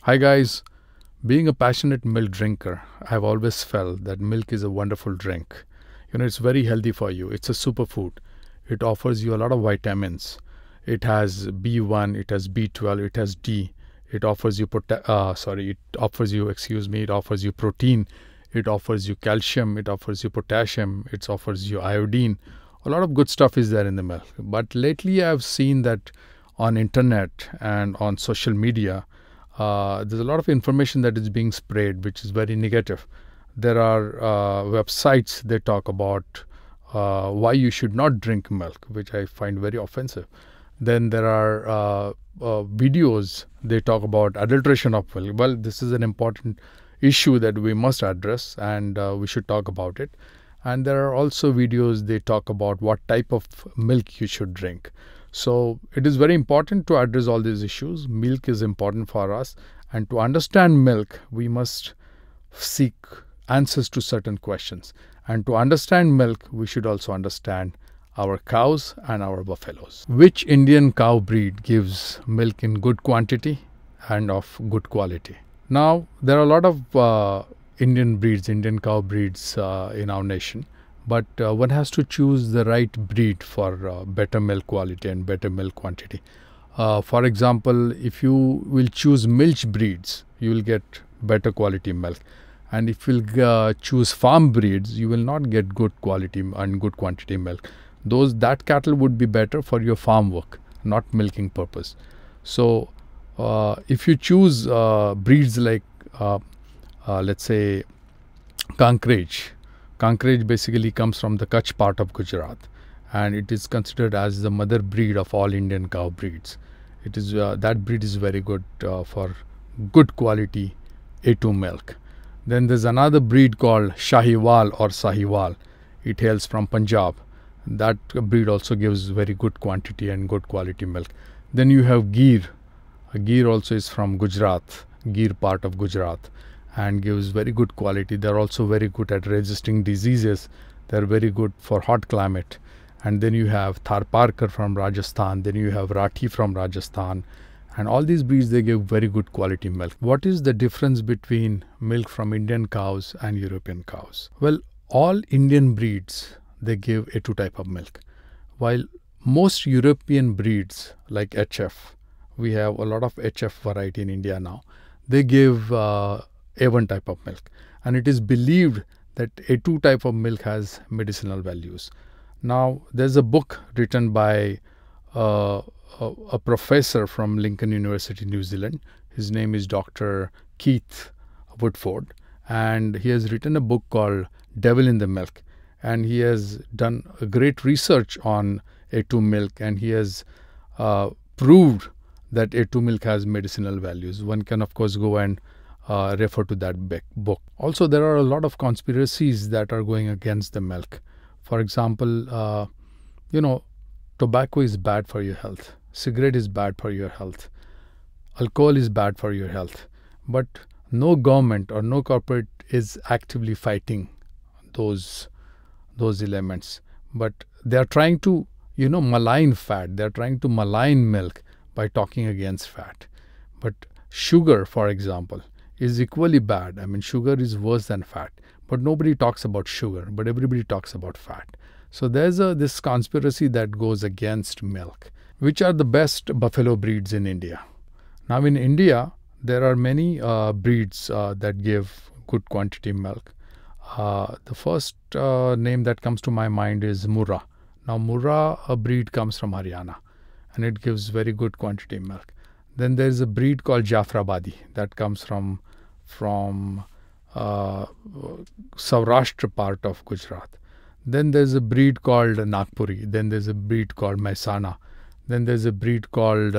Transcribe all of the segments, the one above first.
Hi guys, being a passionate milk drinker, I've always felt that milk is a wonderful drink. It's very healthy for you. It's a superfood. It offers you a lot of vitamins. It has B1, it has B12, it has D. It offers you it offers you protein, it offers you calcium, it offers you potassium, it offers you iodine. A lot of good stuff is there in the milk. But lately I've seen that on internet and on social media, there's a lot of information that is being spread, which is very negative. There are websites they talk about why you should not drink milk, which I find very offensive. Then there are videos they talk about adulteration of milk. Well, this is an important issue that we must address, and we should talk about it. And there are also videos they talk about what type of milk you should drink. So it is very important to address all these issues. Milk is important for us, and to understand milk, we must seek answers to certain questions. And to understand milk, we should also understand our cows and our buffaloes. Which Indian cow breed gives milk in good quantity and of good quality? Now, there are a lot of Indian cow breeds in our nation. But one has to choose the right breed for better milk quality and better milk quantity. For example, if you will choose milch breeds, you will get better quality milk. And if you will choose farm breeds, you will not get good quality and good quantity milk. That cattle would be better for your farm work, not milking purpose. So if you choose breeds like, let's say, Kankraj basically comes from the Kutch part of Gujarat, and it is considered as the mother breed of all Indian cow breeds. It is that breed is very good for good quality A2 milk. Then there's another breed called Sahiwal or Sahiwal. It hails from Punjab. That breed also gives very good quantity and good quality milk. Then you have Ghee. Ghee also is from Gujarat, Ghee part of Gujarat, and gives very good quality. They're also very good at resisting diseases. They're very good for hot climate. And then you have Tharparkar from Rajasthan. Then you have Rathi from Rajasthan. And all these breeds, they give very good quality milk. What is the difference between milk from Indian cows and European cows? Well, all Indian breeds, they give A2 type of milk. While most European breeds like HF, we have a lot of HF variety in India now, they give A1 type of milk, and it is believed that A2 type of milk has medicinal values. Now, there's a book written by a professor from Lincoln University, New Zealand. His name is Dr. Keith Woodford, and he has written a book called Devil in the Milk, and he has done a great research on A2 milk, and he has proved that A2 milk has medicinal values. One can, of course, go and refer to that book. Also, there are a lot of conspiracies that are going against the milk. For example, tobacco is bad for your health. Cigarette is bad for your health. Alcohol is bad for your health. But no government or no corporate is actively fighting those elements. But they are trying to, malign fat. They are trying to malign milk by talking against fat. But sugar, for example, is equally bad. I mean, sugar is worse than fat. But nobody talks about sugar, but everybody talks about fat. So there's this conspiracy that goes against milk. Which are the best buffalo breeds in India? Now, in India, there are many breeds that give good quantity milk. The first name that comes to my mind is Murrah. Now, Murrah, a breed comes from Haryana, and it gives very good quantity milk. Then there is a breed called Jafrabadi that comes from Saurashtra part of Gujarat. Then there's a breed called Nagpuri. Then there's a breed called Mehsana. Then there's a breed called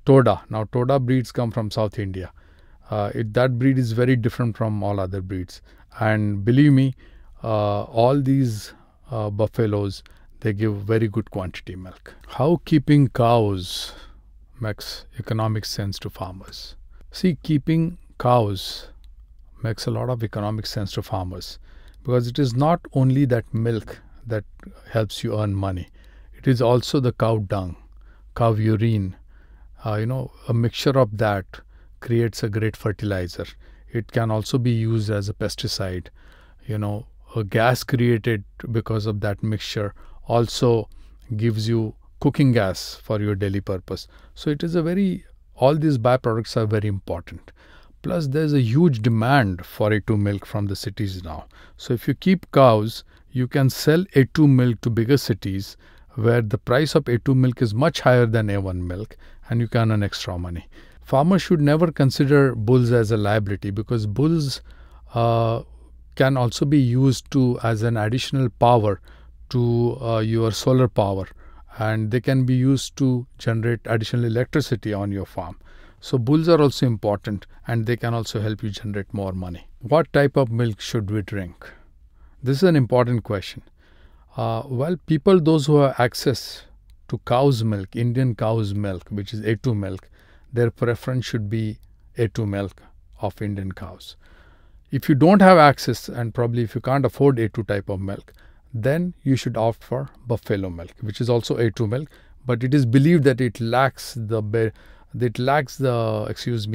Toda. Now, Toda breeds come from South India. That breed is very different from all other breeds. And believe me, all these buffaloes, they give very good quantity milk. How keeping cows makes economic sense to farmers? See, keeping cows makes a lot of economic sense to farmers, because it is not only that milk that helps you earn money. It is also the cow dung, cow urine, a mixture of that creates a great fertilizer. It can also be used as a pesticide. A gas created because of that mixture also gives you cooking gas for your daily purpose. So it is all these byproducts are very important. Plus, there's a huge demand for A2 milk from the cities now. So if you keep cows, you can sell A2 milk to bigger cities where the price of A2 milk is much higher than A1 milk, and you can earn extra money. Farmers should never consider bulls as a liability, because bulls can also be used as an additional power to your solar power, and they can be used to generate additional electricity on your farm. So bulls are also important, and they can also help you generate more money. What type of milk should we drink? This is an important question. Those who have access to cow's milk, Indian cow's milk, which is A2 milk, their preference should be A2 milk of Indian cows. If you don't have access, and probably if you can't afford A2 type of milk, then you should opt for buffalo milk, which is also A2 milk, but it is believed that it lacks the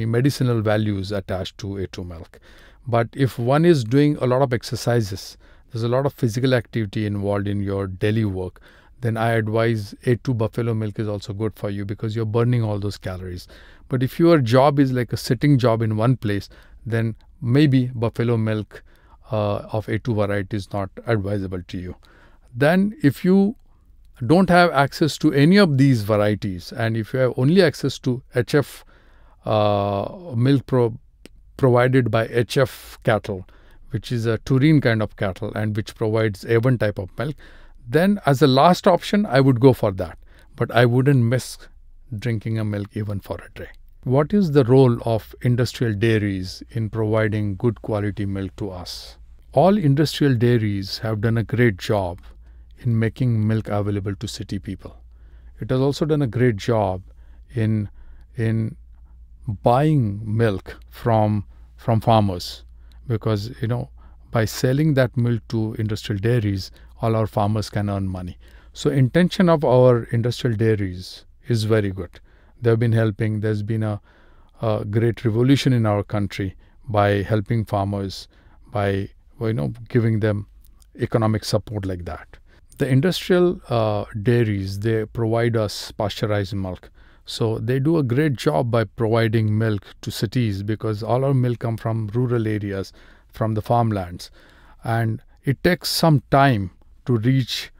medicinal values attached to A2 milk. But if one is doing a lot of exercises, there's a lot of physical activity involved in your daily work, then I advise A2 buffalo milk is also good for you, because you're burning all those calories. But if your job is like a sitting job in one place, then maybe buffalo milk of A2 variety is not advisable to you. Then if you don't have access to any of these varieties, and if you have only access to HF milk provided by HF cattle, which is a Turin kind of cattle and which provides A1 type of milk, then as a last option, I would go for that. But I wouldn't miss drinking a milk even for a day. What is the role of industrial dairies in providing good quality milk to us? All industrial dairies have done a great job in making milk available to city people. It has also done a great job in buying milk from farmers, because by selling that milk to industrial dairies, all our farmers can earn money. So intention of our industrial dairies is very good. They've been helping. There's been a great revolution in our country by helping farmers, by giving them economic support like that. The industrial dairies, they provide us pasteurized milk. So they do a great job by providing milk to cities, because all our milk come from rural areas, from the farmlands, and it takes some time to reach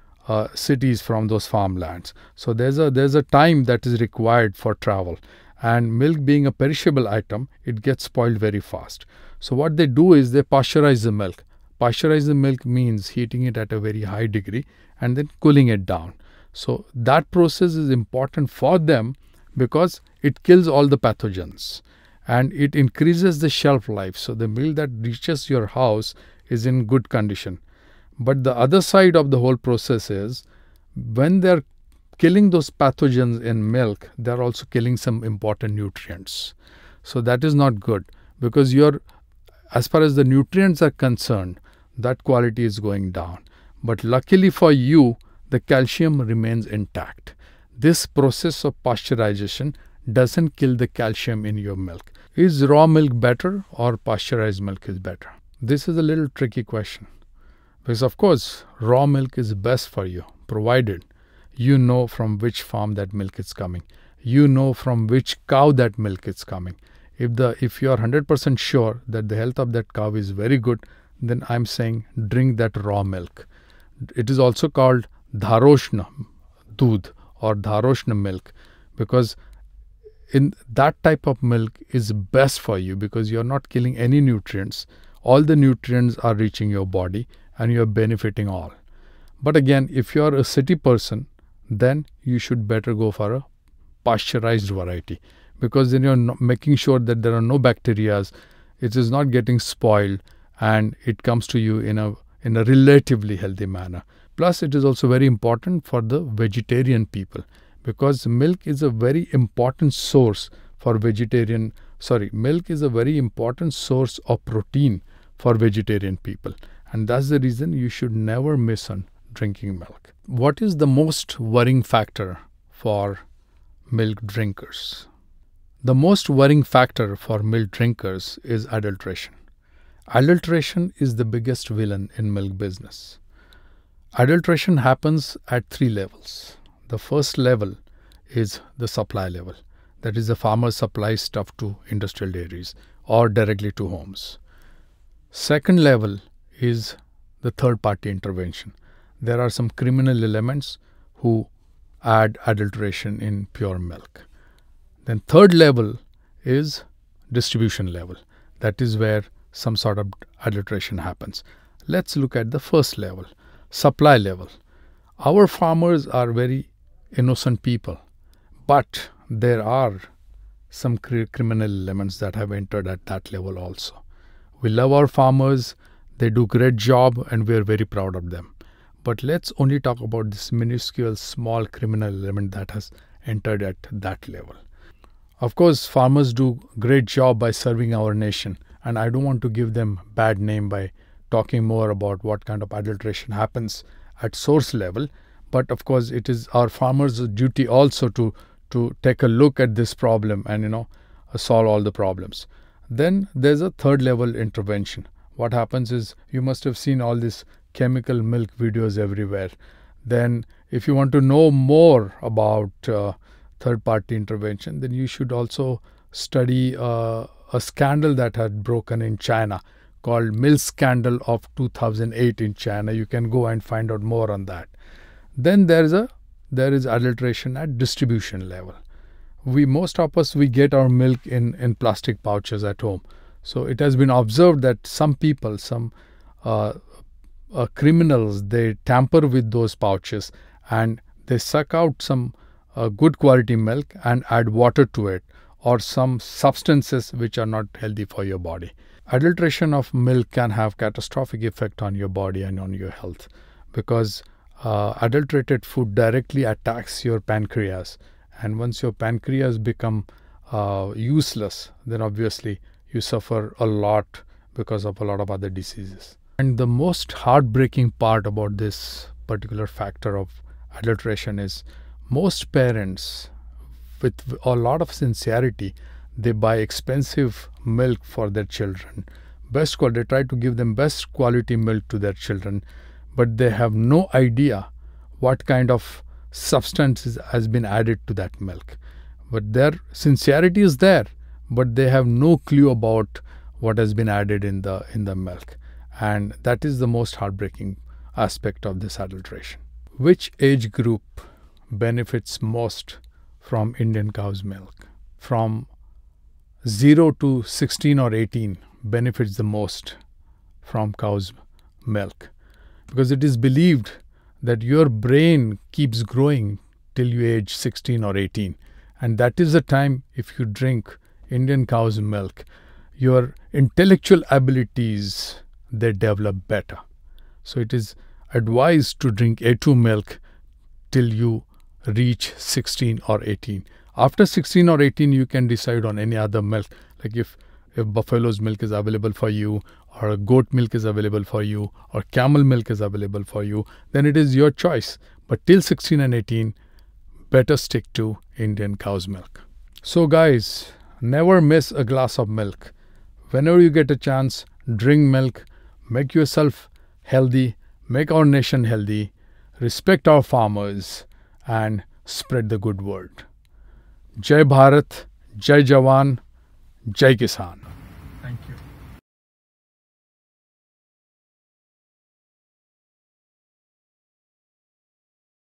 cities from those farmlands. So there's a time that is required for travel, and milk being a perishable item, it gets spoiled very fast. So what they do is they pasteurize the milk. Pasteurize the milk means heating it at a very high degree and then cooling it down. So that process is important for them, because it kills all the pathogens and it increases the shelf life. So the milk that reaches your house is in good condition. But the other side of the whole process is, when they're killing those pathogens in milk, they're also killing some important nutrients. So that is not good, because as far as the nutrients are concerned, that quality is going down. But luckily for you, the calcium remains intact. This process of pasteurization doesn't kill the calcium in your milk. Is raw milk better or pasteurized milk is better? This is a little tricky question. Because of course, raw milk is best for you, provided you know from which farm that milk is coming. You know from which cow that milk is coming. If you are 100% sure that the health of that cow is very good, then I'm saying drink that raw milk. It is also called dharoshna doodh or dharoshna milk, because in that type of milk is best for you, because you're not killing any nutrients. All the nutrients are reaching your body and you're benefiting all. But again, if you're a city person, then you should better go for a pasteurized variety, because then you're making sure that there are no bacteria, it is not getting spoiled, and it comes to you in a relatively healthy manner. Plus, it is also very important for the vegetarian people, because milk is a very important source for milk is a very important source of protein for vegetarian people. And that's the reason you should never miss on drinking milk. What is the most worrying factor for milk drinkers? The most worrying factor for milk drinkers is adulteration. Adulteration is the biggest villain in milk business. Adulteration happens at 3 levels. The first level is the supply level. That is, the farmer supplies stuff to industrial dairies or directly to homes. Second level is the third party intervention. There are some criminal elements who add adulteration in pure milk. Then third level is distribution level. That is where some sort of adulteration happens. Let's look at the first level, supply level. Our farmers are very innocent people, but there are some criminal elements that have entered at that level also. We love our farmers, they do great job, and we are very proud of them. But let's only talk about this minuscule small criminal element that has entered at that level. Of course, farmers do great job by serving our nation, and I don't want to give them bad name by talking more about what kind of adulteration happens at source level. But of course, it is our farmers' duty also to take a look at this problem and solve all the problems. Then there's a third level intervention. What happens is, you must have seen all these chemical milk videos everywhere. Then if you want to know more about third party intervention, then you should also study a scandal that had broken in China called Milk Scandal of 2008 in China. You can go and find out more on that. Then there is adulteration at distribution level. Most of us get our milk in plastic pouches at home. So it has been observed that some people, some criminals, they tamper with those pouches and they suck out some good quality milk and add water to it, or some substances which are not healthy for your body. Adulteration of milk can have catastrophic effect on your body and on your health, because adulterated food directly attacks your pancreas, and once your pancreas become useless, then obviously you suffer a lot because of a lot of other diseases. And the most heartbreaking part about this particular factor of adulteration is, most parents, with a lot of sincerity, they buy expensive milk for their children. They try to give them best quality milk to their children, but they have no idea what kind of substance has been added to that milk. But their sincerity is there, but they have no clue about what has been added in the milk. And that is the most heartbreaking aspect of this adulteration. Which age group benefits most from Indian cow's milk? From 0 to 16 or 18 benefits the most from cow's milk, because it is believed that your brain keeps growing till you age 16 or 18, and that is the time, if you drink Indian cow's milk, your intellectual abilities, they develop better. So it is advised to drink A2 milk till you reach 16 or 18. After 16 or 18, you can decide on any other milk. Like if buffalo's milk is available for you, or goat milk is available for you, or camel milk is available for you, then it is your choice. But till 16 and 18, better stick to Indian cow's milk. So guys, never miss a glass of milk. Whenever you get a chance, drink milk, make yourself healthy, make our nation healthy, respect our farmers, and spread the good word. Jai Bharat, Jai Jawan, Jai Kisan.